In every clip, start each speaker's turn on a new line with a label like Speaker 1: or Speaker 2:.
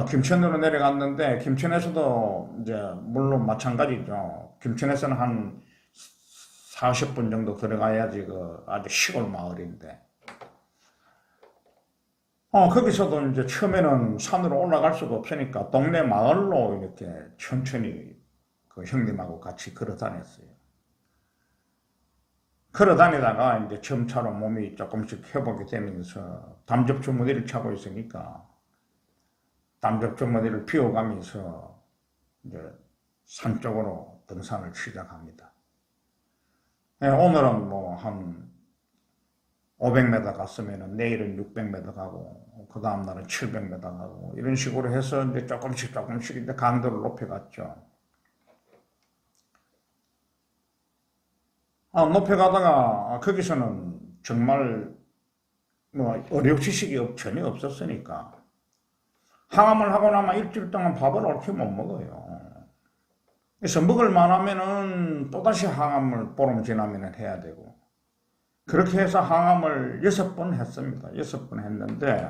Speaker 1: 김천으로 내려갔는데, 김천에서도 이제, 물론 마찬가지죠. 김천에서는 한 40분 정도 들어가야지 그 아주 시골 마을인데. 거기서도 이제 처음에는 산으로 올라갈 수가 없으니까 동네 마을로 이렇게 천천히 그 형님하고 같이 걸어 다녔어요. 걸어 다니다가 이제 점차로 몸이 조금씩 회복이 되면서 담즙주머니를 차고 있으니까 담즙주머니를 비워가면서 이제 산 쪽으로 등산을 시작합니다. 네, 오늘은 뭐 한 500m 갔으면 내일은 600m 가고 그 다음날은 700m 가고 이런 식으로 해서 이제 조금씩 이제 강도를 높여갔죠. 높여가다가 거기서는 정말 뭐 의료지식이 전혀 없었으니까 항암을 하고 나면 일주일 동안 밥을 옳게 못 먹어요. 그래서 먹을 만하면은 또다시 항암을 보름 지나면 해야 되고, 그렇게 해서 항암을 6번 했습니다. 6번 했는데,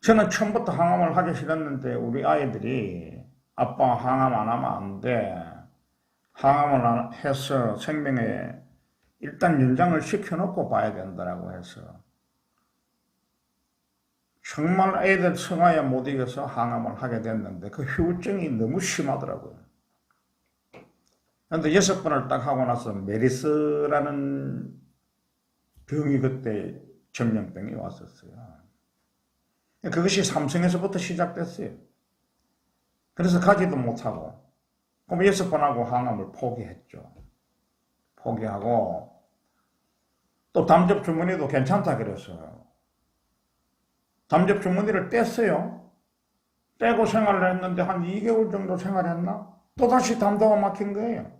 Speaker 1: 저는 처음부터 항암을 하기 싫었는데 우리 아이들이 아빠 항암 안 하면 안 돼, 항암을 해서 생명에 일단 연장을 시켜놓고 봐야 된다라고 해서 정말 애들 성화에 못 이겨서 항암을 하게 됐는데 그 후유증이 너무 심하더라고요. 그런데 6번을 딱 하고 나서 메리스라는 병이 그때 전염병이 왔었어요. 그것이 삼성에서부터 시작됐어요. 그래서 가지도 못하고 그럼 6번 하고 항암을 포기했죠. 포기하고 또 담즙 주머니도 괜찮다 그래서 담즙 주머니를 뗐어요. 떼고 생활을 했는데 한 2개월 정도 생활했나? 또다시 담도가 막힌 거예요.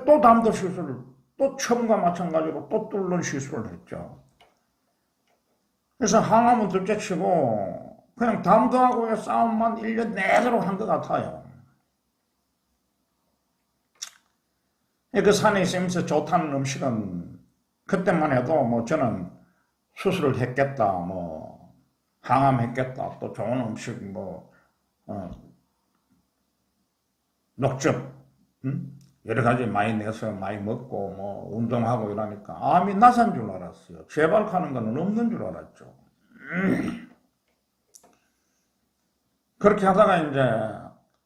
Speaker 1: 또 담도 시술을, 또 처음과 마찬가지로 또 뚫는 시술을 했죠. 그래서 항암은 둘째치고 그냥 담도하고의 싸움만 1년 내도록 한 것 같아요. 그 산에 있으면서 좋다는 음식은 그때만 해도 뭐 저는 수술을 했겠다, 뭐 항암했겠다, 또 좋은 음식 뭐 녹즙 여러 가지 많이 내서 많이 먹고 뭐 운동하고 이러니까 암이 나산 줄 알았어요. 재발하는 건 없는 줄 알았죠. 그렇게 하다가 이제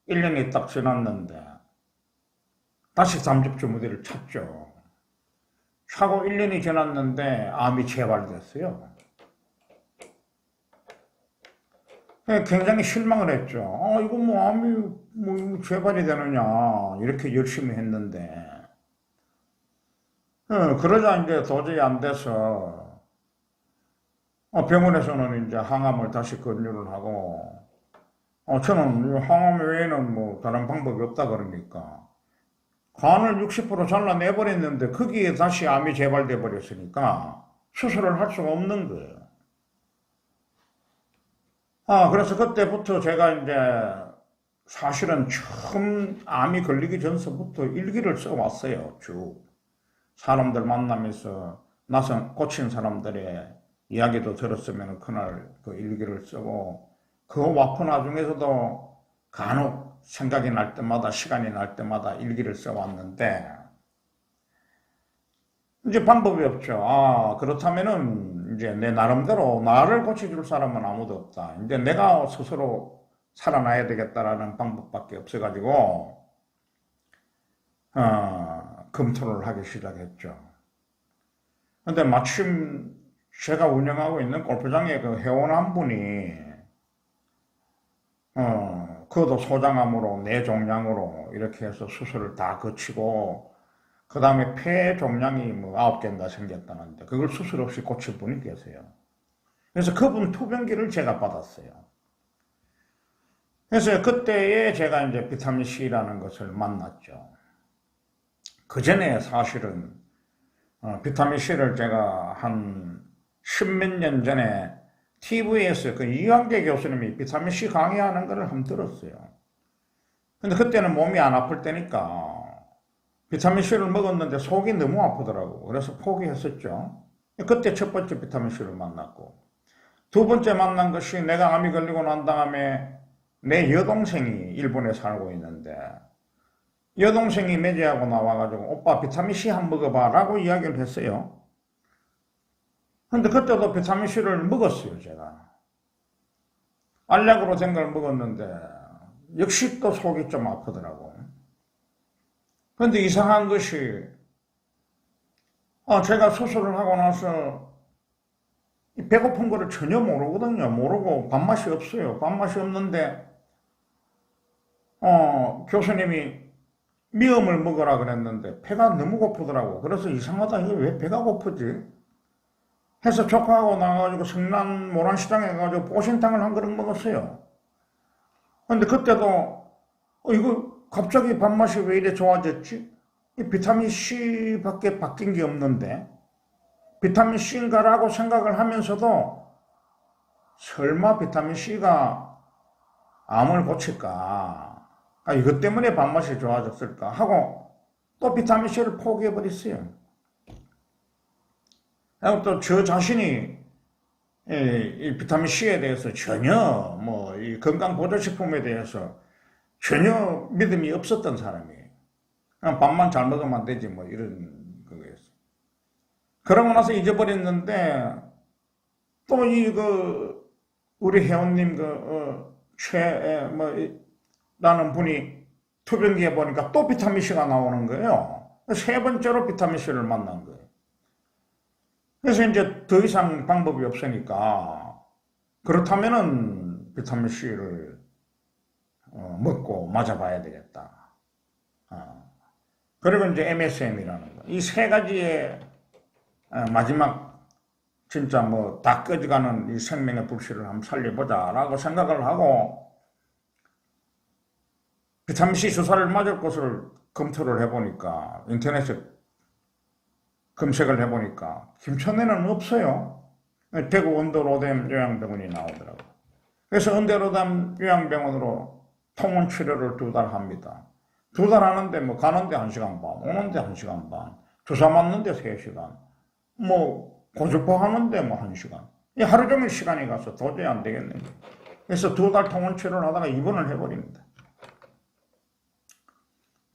Speaker 1: 1년이 딱 지났는데 다시 담즙 주머니를 찾죠. 차고 1년이 지났는데 암이 재발됐어요. 굉장히 실망을 했죠. 이거 뭐 암이 뭐 재발이 되느냐, 이렇게 열심히 했는데. 그러자 이제 도저히 안 돼서 병원에서는 이제 항암을 다시 권유를 하고, 저는 항암 외에는 뭐 다른 방법이 없다 그러니까 간을 60% 잘라내버렸는데 거기에 다시 암이 재발돼 버렸으니까 수술을 할 수가 없는 거예요. 그래서 그때부터 제가 이제 사실은 처음 암이 걸리기 전서부터 일기를 써왔어요. 쭉 사람들 만나면서 나서 고친 사람들의 이야기도 들었으면 그날 그 일기를 쓰고, 그 와퍼나 중에서도 간혹 생각이 날 때마다, 시간이 날 때마다 일기를 써왔는데, 이제 방법이 없죠. 그렇다면은 이제 내 나름대로 나를 고쳐줄 사람은 아무도 없다. 이제 내가 스스로 살아나야 되겠다라는 방법밖에 없어가지고, 검토를 하기 시작했죠. 근데 마침 제가 운영하고 있는 골프장에 그 회원 한 분이, 그것도 소장암으로, 뇌종양으로 이렇게 해서 수술을 다 거치고, 그 다음에 폐 종양이 뭐 9개인가 생겼다는데, 그걸 수술 없이 고칠 분이 계세요. 그래서 그분 투병기를 제가 받았어요. 그래서 그때에 제가 이제 비타민C라는 것을 만났죠. 그 전에 사실은, 비타민C를 제가 한 10몇 년 전에 TV에서 그 이광재 교수님이 비타민C 강의하는 걸 한번 들었어요. 근데 그때는 몸이 안 아플 때니까 비타민C를 먹었는데 속이 너무 아프더라고. 그래서 포기했었죠. 그때 첫 번째 비타민C를 만났고, 두 번째 만난 것이 내가 암이 걸리고 난 다음에 내 여동생이 일본에 살고 있는데 여동생이 매제하고 나와가지고 오빠 비타민C 한번 먹어봐 라고 이야기를 했어요. 근데 그때도 비타민C를 먹었어요. 제가 알약으로 된 걸 먹었는데 역시 또 속이 좀 아프더라고. 근데 이상한 것이 제가 수술을 하고 나서 배고픈 거를 전혀 모르거든요. 모르고 밥맛이 없어요. 밥맛이 없는데 교수님이 미음을 먹으라 그랬는데 배가 너무 고프더라고. 그래서 이상하다. 이게 왜 배가 고프지? 해서 조카하고 나가가지고 성남 모란시장에 가가지고 보신탕을 한 그릇 먹었어요. 근데 그때도 이거 갑자기 밥맛이 왜 이래 좋아졌지? 이 비타민C 밖에 바뀐 게 없는데 비타민C인가라고 생각을 하면서도 설마 비타민C가 암을 고칠까? 이것 때문에 밥맛이 좋아졌을까? 하고 또 비타민C를 포기해버렸어요. 그리고 또 저 자신이 이 비타민C에 대해서 전혀 이 건강보조식품에 대해서 전혀 믿음이 없었던 사람이에요. 그냥 밥만 잘 먹으면 되지 이런 거였어요. 그러고 나서 잊어버렸는데 또 우리 회원님 라는 분이 투병기에 보니까 또 비타민C가 나오는 거예요. 세 번째로 비타민C를 만난 거예요. 그래서 이제 더 이상 방법이 없으니까 그렇다면은 비타민C를 먹고 맞아봐야 되겠다. 그리고 이제 MSM이라는 거. 이 세 가지의 마지막 진짜 다 꺼져가는 이 생명의 불씨를 한번 살려보자라고 생각을 하고 비타민C 주사를 맞을 곳을 검토를 해보니까 인터넷에 검색을 해보니까 김천에는 없어요. 대구 언더로담 요양병원이 나오더라고요. 그래서 언더로담 요양병원으로 통원 치료를 2달 합니다. 2달 하는데 가는데 1시간 반, 오는데 1시간 반, 주사 맞는데 3시간, 고주파 하는데 1시간. 하루 종일 시간이 가서 도저히 안 되겠네요. 그래서 2달 통원 치료를 하다가 입원을 해버립니다.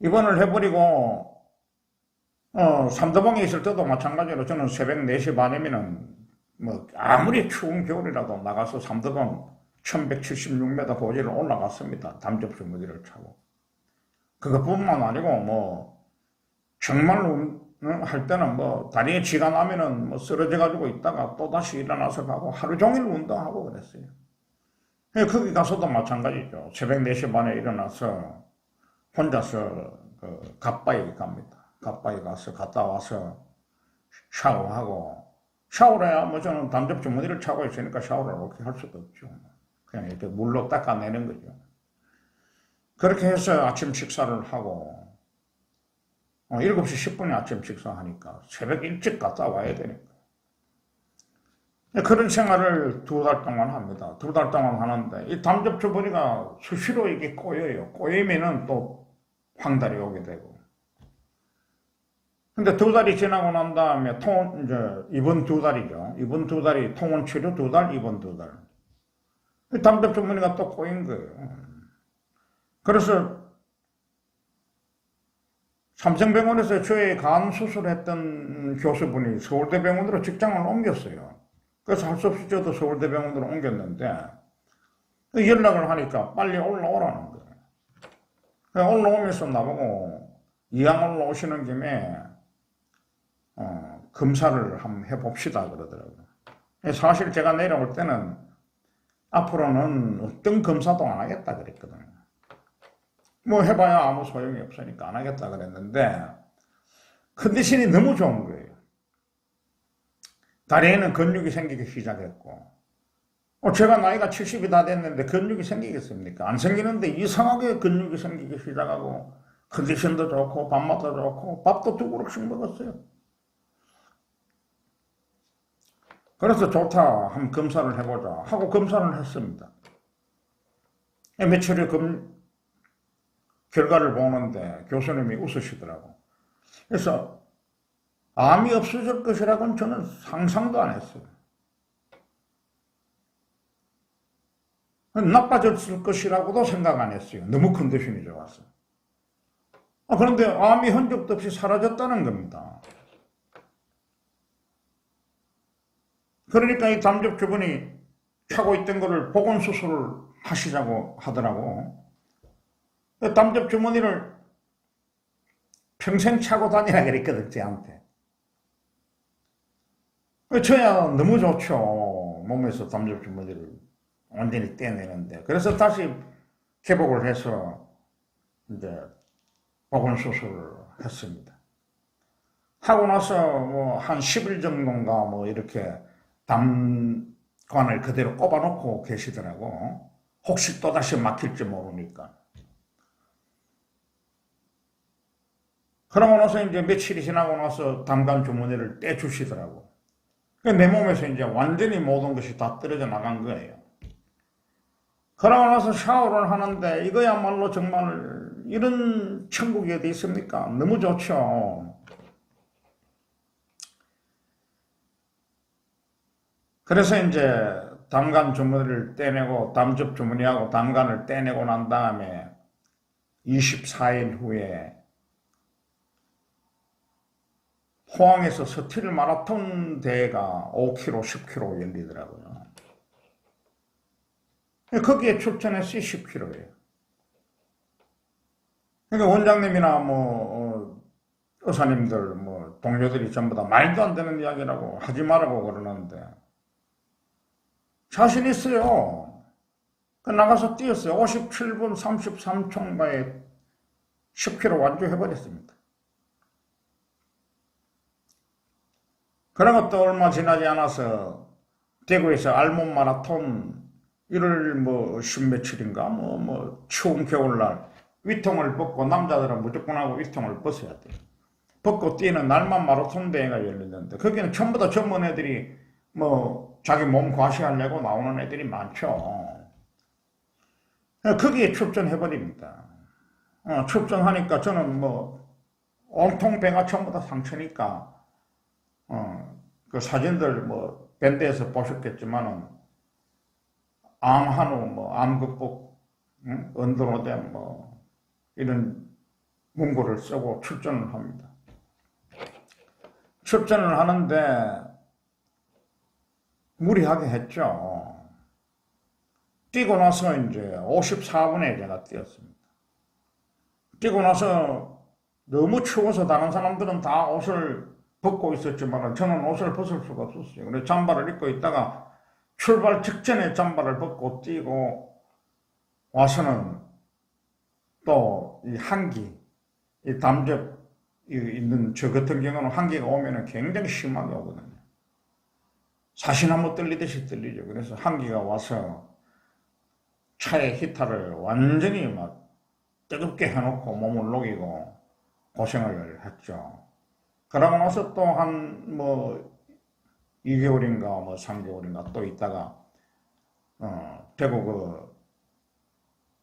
Speaker 1: 입원을 해버리고 삼도봉에 있을 때도 마찬가지로 저는 새벽 4시 반이면은 아무리 추운 겨울이라도 나가서 삼도봉 1176m 고지를 올라갔습니다. 담즙수 무기를 차고. 그것뿐만 아니고 정말로 할 때는 다리에 쥐가 나면은 쓰러져 가지고 있다가 또다시 일어나서 가고 하루 종일 운동하고 그랬어요. 거기 가서도 마찬가지죠. 새벽 4시 반에 일어나서 혼자서 갓바위 갑니다. 갓바위 가서 갔다 와서 샤워하고, 샤워를 해야 저는 담즙 주머니를 차고 있으니까 샤워를 그렇게 할 수도 없죠. 그냥 이렇게 물로 닦아내는 거죠. 그렇게 해서 아침 식사를 하고 7시 10분에 아침 식사하니까 새벽 일찍 갔다 와야 되니까 그런 생활을 2달 동안 합니다. 2달 동안 하는데 이 담즙 주머니가 수시로 이게 꼬여요. 꼬이면은 또 황달이 오게 되고. 근데 2달이 지나고 난 다음에 입원 2달이죠. 입원 2달이 통원 치료 2달, 입원 2달. 담즙 주머니가 또 꼬인 거예요. 그래서 삼성병원에서 저의 간 수술했던 교수분이 서울대병원으로 직장을 옮겼어요. 그래서 할 수 없이 저도 서울대병원으로 옮겼는데 연락을 하니까 빨리 올라오라는 거예요. 올라오면서 나보고 이왕 올라오시는 김에 검사를 한번 해봅시다 그러더라고요. 사실 제가 내려올 때는 앞으로는 어떤 검사도 안 하겠다 그랬거든요. 해봐야 아무 소용이 없으니까 안 하겠다 그랬는데 컨디션이 너무 좋은 거예요. 다리에는 근육이 생기기 시작했고 제가 나이가 70이 다 됐는데 근육이 생기겠습니까? 안 생기는데 이상하게 근육이 생기기 시작하고 컨디션도 좋고 밥맛도 좋고 밥도 2그릇씩 먹었어요. 그래서 좋다 한번 검사를 해보자 하고 검사를 했습니다. 며칠 후에 결과를 보는데 교수님이 웃으시더라고. 그래서 암이 없어질 것이라고는 저는 상상도 안 했어요. 나빠졌을 것이라고도 생각 안 했어요. 너무 컨디션이 좋아서. 그런데 암이 흔적도 없이 사라졌다는 겁니다. 그러니까 이 담즙 주변이 차고 있던 거를 보건수술을 하시자고 하더라고. 담즙 주머니를 평생 차고 다니라 그랬거든, 쟤한테. 저야 너무 좋죠. 몸에서 담즙 주머니를 완전히 떼내는데. 그래서 다시 개복을 해서 이제 보건수술을 했습니다. 하고 나서 뭐 한 10일 정도인가 뭐 이렇게 담관을 그대로 꼽아놓고 계시더라고. 혹시 또다시 막힐지 모르니까. 그러고 나서 이제 며칠이 지나고 나서 담관 주머니를 떼주시더라고. 내 몸에서 이제 완전히 모든 것이 다 떨어져 나간 거예요. 그러고 나서 샤워를 하는데 이거야말로 정말 이런 천국이 어디 있습니까? 너무 좋죠. 그래서 이제 담간 주머니를 떼내고 담즙 주머니하고 담간을 떼내고 난 다음에 24일 후에 포항에서 스틸 마라톤 대회가 5km, 10km 열리더라고요. 거기에 출전했어요. 10km예요. 그러니까 원장님이나 뭐 의사님들, 뭐 동료들이 전부 다 말도 안 되는 이야기라고 하지 말라고 그러는데 자신 있어요. 나가서 뛰었어요. 57분 33초인가에 10km 완주해버렸습니다. 그런 것도 얼마 지나지 않아서 대구에서 알몬 마라톤 1월 뭐 10며칠인가 뭐 추운 겨울날 위통을 벗고 남자들은 무조건 하고 위통을 벗어야 돼요. 벗고 뛰는 날만 마라톤 대회가 열리는데 거기는 전부 다 젊은 애들이 뭐 자기 몸 과시하려고 나오는 애들이 많죠. 거기에 출전해버립니다. 출전하니까 저는 뭐 온통 배가 전부 다 상처니까 그 사진들 뭐 밴드에서 보셨겠지만은 암 한우 뭐 암 극복 언더로된 뭐 이런 문구를 쓰고 출전을 합니다. 출전을 하는데 무리하게 했죠. 뛰고 나서 이제 54분에 제가 뛰었습니다. 뛰고 나서 너무 추워서 다른 사람들은 다 옷을 벗고 있었지만 저는 옷을 벗을 수가 없었어요. 그래서 잠바를 입고 있다가 출발 직전에 잠바를 벗고 뛰고 와서는 또 이 한기, 이 담즙 있는 저 같은 경우는 한기가 오면은 굉장히 심하게 오거든요. 사시나무 떨리듯이 떨리죠. 그래서 한기가 와서 차의 히터를 완전히 막 뜨겁게 해놓고 몸을 녹이고 고생을 했죠. 그러고 나서 또 한 뭐 2개월인가 뭐 3개월인가 또 있다가 대구 그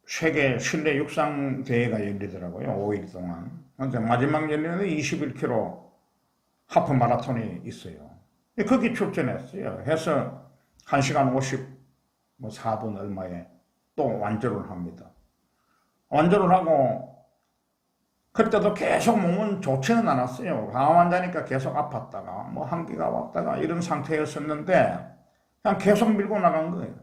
Speaker 1: 세계 실내 육상 대회가 열리더라고요. 5일 동안. 근데 마지막 열리는데 21km 하프 마라톤이 있어요. 거기 출전했어요. 해서 1시간 54분 얼마에 또 완주를 합니다. 완주를 하고 그때도 계속 몸은 좋지는 않았어요. 강화 환자니까 계속 아팠다가 뭐 한기가 왔다가 이런 상태였었는데 그냥 계속 밀고 나간 거예요.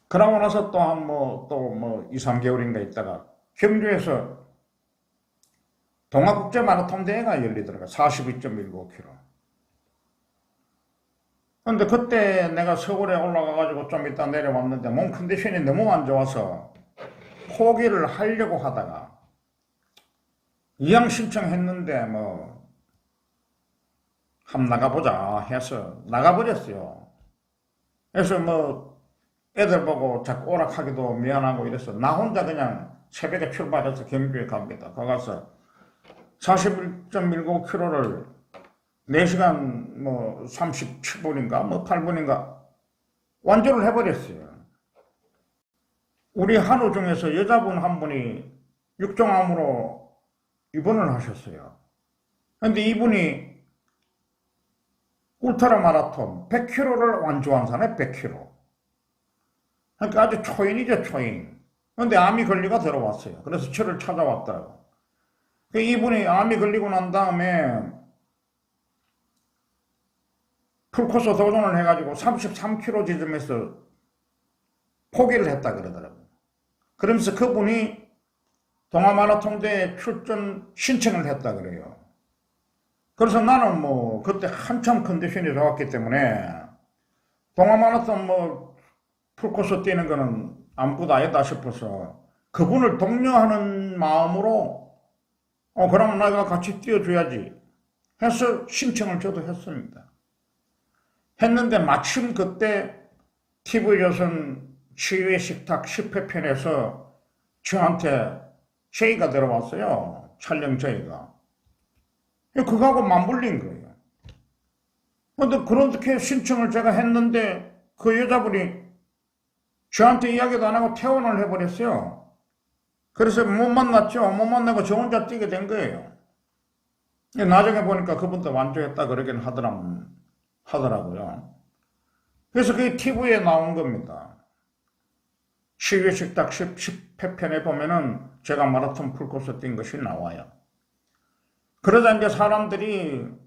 Speaker 1: 그러고 나서 또 한 뭐 2, 3개월인가 있다가 경주에서 동아국제 마라톤 대회가 열리더라고요. 42.19km. 근데 그때 내가 서울에 올라가가지고 좀 이따 내려왔는데 몸 컨디션이 너무 안 좋아서 포기를 하려고 하다가 이양 신청했는데 뭐 한번 나가보자 해서 나가버렸어요. 그래서 뭐 애들 보고 자꾸 오락하기도 미안하고 이래서 나 혼자 그냥 새벽에 출발해서 경주에 갑니다. 거가서 41.19km를 4시간 뭐 37분인가 뭐 8분인가 완주를 해버렸어요. 우리 한우 중에서 여자분 한 분이 육종암으로 입원을 하셨어요. 근데 이분이 울트라 마라톤 100km를 완주한 사람이 100km. 그러니까 아주 초인이죠, 초인. 근데 암이 걸리가 들어왔어요. 그래서 저를 찾아왔더라고. 이분이 암이 걸리고 난 다음에 풀코스 도전을 해가지고 33km 지점에서 포기를 했다 그러더라고요. 그러면서 그분이 동아마라톤대회 출전 신청을 했다 그래요. 그래서 나는 뭐 그때 한참 컨디션이 좋았기 때문에 동아마라톤 뭐 풀코스 뛰는 거는 아무것도 아니다 싶어서 그분을 독려하는 마음으로 그럼 내가 같이 뛰어줘야지 해서 신청을 저도 했습니다. 했는데 마침 그때 TV조선 치유의 식탁 10회 편에서 저한테 제의가 들어왔어요. 촬영 제의가. 그거하고 맞물린 거예요. 근데 그렇게 신청을 제가 했는데 그 여자분이 저한테 이야기도 안 하고 퇴원을 해버렸어요. 그래서 못 만났죠. 못 만나고 저 혼자 뛰게 된 거예요. 나중에 보니까 그분도 완주했다 그러긴 하더라고요. 그래서 그게 TV에 나온 겁니다. 치유의 식탁 10회 편에 보면은 제가 마라톤 풀코스 뛴 것이 나와요. 그러다 이제 사람들이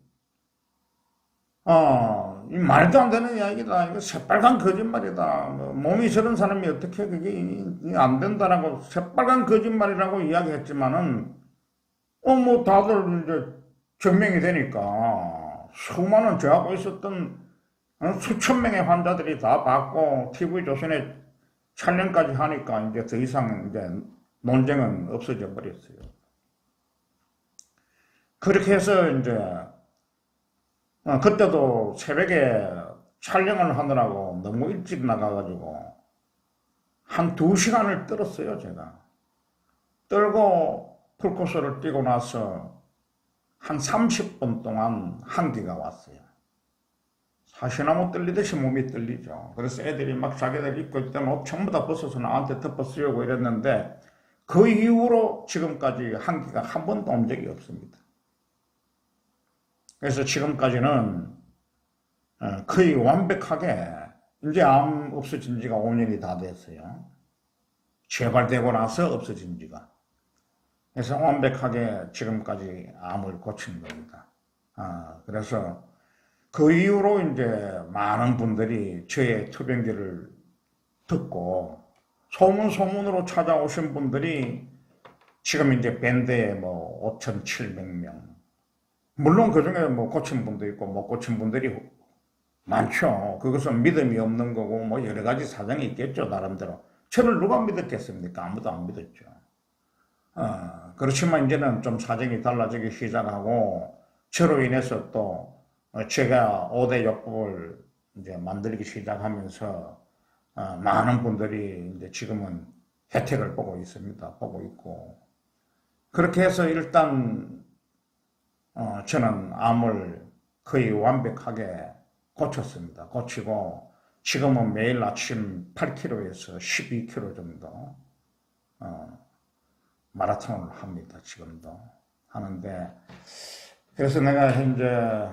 Speaker 1: 이 말도 안 되는 이야기다. 이거 새빨간 거짓말이다. 몸이 저런 사람이 어떻게 그게 안 된다라고 새빨간 거짓말이라고 이야기했지만은 뭐 다들 이제 증명이 되니까 수많은 저하고 있었던 수천 명의 환자들이 다 받고 TV조선에 촬영까지 하니까 이제 더 이상 이제 논쟁은 없어져 버렸어요. 그렇게 해서 이제 그때도 새벽에 촬영을 하느라고 너무 일찍 나가가지고 한 2시간을 떨었어요, 제가. 떨고 풀코스를 뛰고 나서 한 30분 동안 한기가 왔어요. 사시나무 떨리듯이 몸이 떨리죠. 그래서 애들이 막 자기들 입고 있던 옷 전부 다 벗어서 나한테 덮어 씌우고 이랬는데 그 이후로 지금까지 한기가 한 번도 온 적이 없습니다. 그래서 지금까지는 거의 완벽하게 이제 암 없어진 지가 5년이 다 됐어요. 재발되고 나서 없어진 지가. 그래서 완벽하게 지금까지 암을 고친 겁니다. 그래서 그 이후로 이제 많은 분들이 저의 투병기를 듣고 소문으로 찾아오신 분들이 지금 이제 밴드에 뭐 5,700명. 물론 그 중에 뭐 고친 분도 있고 못 고친 분들이 많죠. 그것은 믿음이 없는 거고 뭐 여러 가지 사정이 있겠죠, 나름대로. 저를 누가 믿었겠습니까? 아무도 안 믿었죠. 그렇지만 이제는 좀 사정이 달라지기 시작하고 저로 인해서 또 제가 5대 요법을 이제 만들기 시작하면서 많은 분들이 이제 지금은 혜택을 보고 있습니다. 보고 있고. 그렇게 해서 일단 저는 암을 거의 완벽하게 고쳤습니다. 고치고 지금은 매일 아침 8km에서 12km 정도 마라톤을 합니다. 지금도 하는데 그래서 내가 현재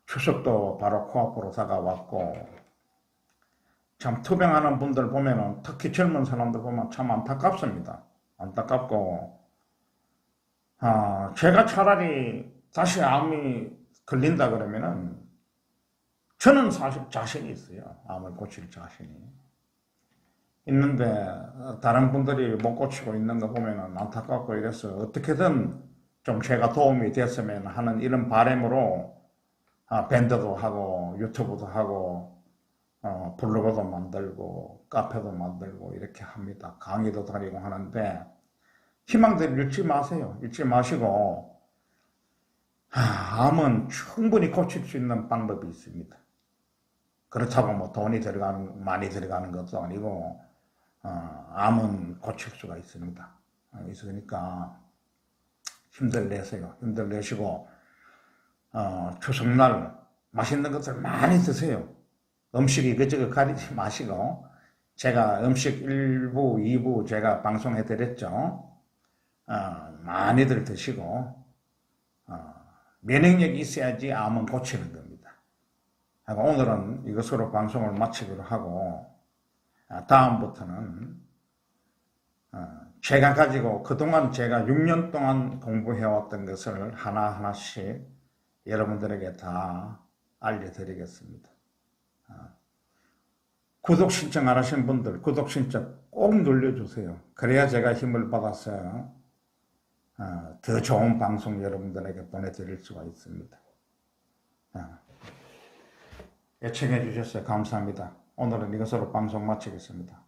Speaker 1: 추석도 바로 코앞으로 다가왔고 참 투병하는 분들 보면은 특히 젊은 사람들 보면 참 안타깝습니다. 안타깝고 제가 차라리 다시 암이 걸린다 그러면은 저는 사실 자신이 있어요. 암을 고칠 자신이 있는데 다른 분들이 못 고치고 있는 거 보면은 안타깝고 이래서 어떻게든 좀 제가 도움이 됐으면 하는 이런 바람으로 밴드도 하고 유튜브도 하고 블로그도 만들고 카페도 만들고 이렇게 합니다. 강의도 다니고 하는데 희망들 잃지 마세요. 잃지 마시고 암은 충분히 고칠 수 있는 방법이 있습니다. 그렇다고 뭐 돈이 많이 들어가는 것도 아니고 암은 고칠 수가 있습니다. 그러니까 힘들 내세요. 힘들 내시고 추석날 맛있는 것들 많이 드세요. 음식 이것저것 가리지 마시고 제가 음식 1부, 2부 제가 방송해 드렸죠. 많이들 드시고 면역력이 있어야지 암은 고치는 겁니다. 오늘은 이것으로 방송을 마치기로 하고 다음부터는 제가 가지고 그동안 제가 6년 동안 공부해왔던 것을 하나하나씩 여러분들에게 다 알려드리겠습니다. 구독 신청 안 하신 분들 구독 신청 꼭 눌러주세요. 그래야 제가 힘을 받아서 더 좋은 방송 여러분들에게 보내드릴 수가 있습니다. 애청해 주셔서 감사합니다. 오늘은 이것으로 방송 마치겠습니다.